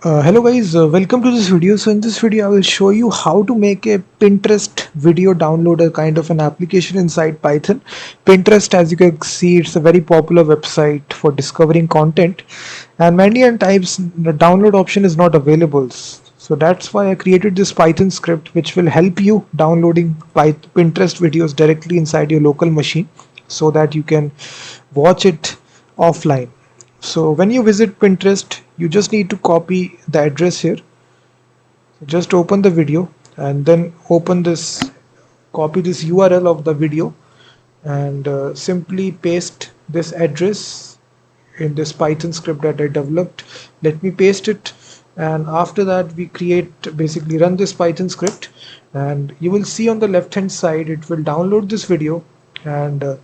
Hello guys, welcome to this video. So in this video I will show you how to make a Pinterest video downloader kind of an application inside Python. Pinterest, as you can see, it's a very popular website for discovering content, and many and times the download option is not available. So that's why I created this Python script which will help you downloading Pinterest videos directly inside your local machine so that you can watch it offline. So when you visit Pinterest, you just need to copy the address here. Just open the video and then copy this URL of the video and simply paste this address in this Python script that I developed. Let me paste it, and after that we basically run this Python script, and you will see on the left hand side it will download this video, and you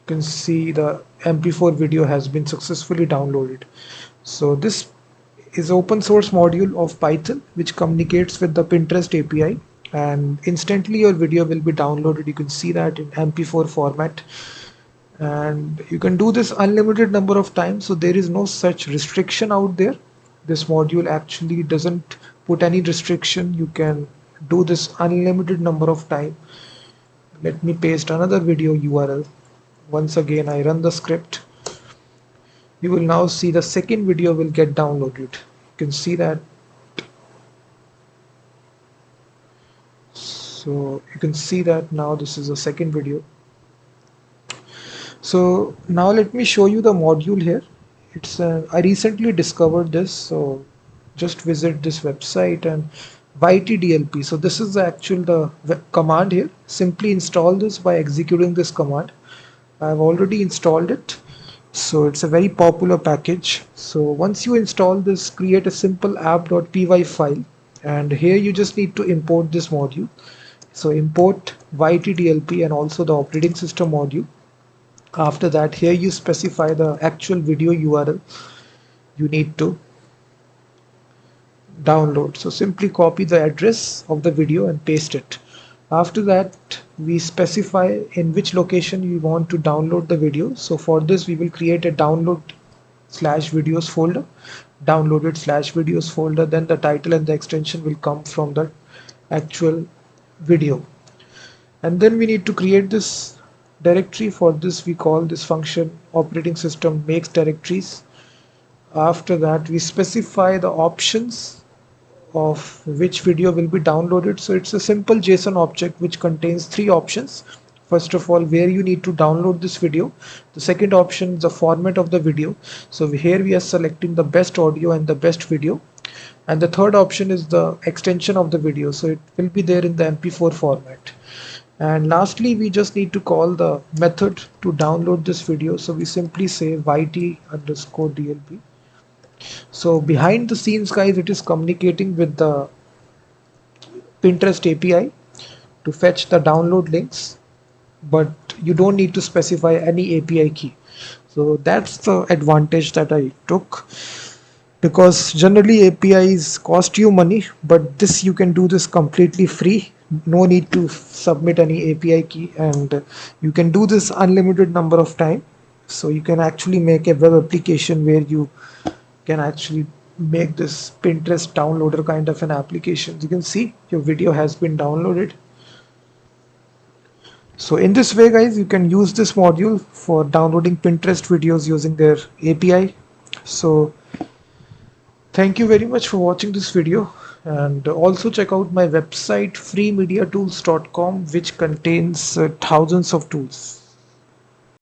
can see the MP4 video has been successfully downloaded. So this is open source module of Python which communicates with the Pinterest API, and instantly your video will be downloaded. You can see that in MP4 format, and you can do this unlimited number of times, so there is no such restriction out there. This module actually doesn't put any restriction. You can do this unlimited number of time. Let me paste another video URL. Once again I run the script. You will now see the second video will get downloaded. You can see that. So you can see that now this is the second video. So now let me show you the module here. I recently discovered this, so just visit this website and YTDLP. So this is the command here. Simply install this by executing this command. I've already installed it. So it's a very popular package. So once you install this, create a simple app.py file, and here you just need to import this module. So import YTDLP and also the operating system module. After that, here you specify the actual video URL you need to download. So simply copy the address of the video and paste it. After that, we specify in which location you want to download the video. So for this, we will create a download/videos folder, downloaded/videos folder. Then the title and the extension will come from the actual video. And then we need to create this directory. For this, we call this function operating system makes directories. After that, we specify the options of which video will be downloaded. So it's a simple JSON object which contains three options. First of all, where you need to download this video. The second option is the format of the video. So here we are selecting the best audio and the best video. And the third option is the extension of the video. So it will be there in the MP4 format. And lastly, we just need to call the method to download this video. So we simply say YT_DLP. So behind the scenes, guys, it is communicating with the Pinterest API to fetch the download links, but you don't need to specify any API key. So that's the advantage that I took, because generally APIs cost you money, but this you can do this completely free. No need to submit any API key, and you can do this unlimited number of time. So you can actually make a web application where you can actually make this Pinterest downloader kind of an application. You can see your video has been downloaded. So in this way, guys, you can use this module for downloading Pinterest videos using their API. So thank you very much for watching this video, and also check out my website freemediatools.com, which contains thousands of tools.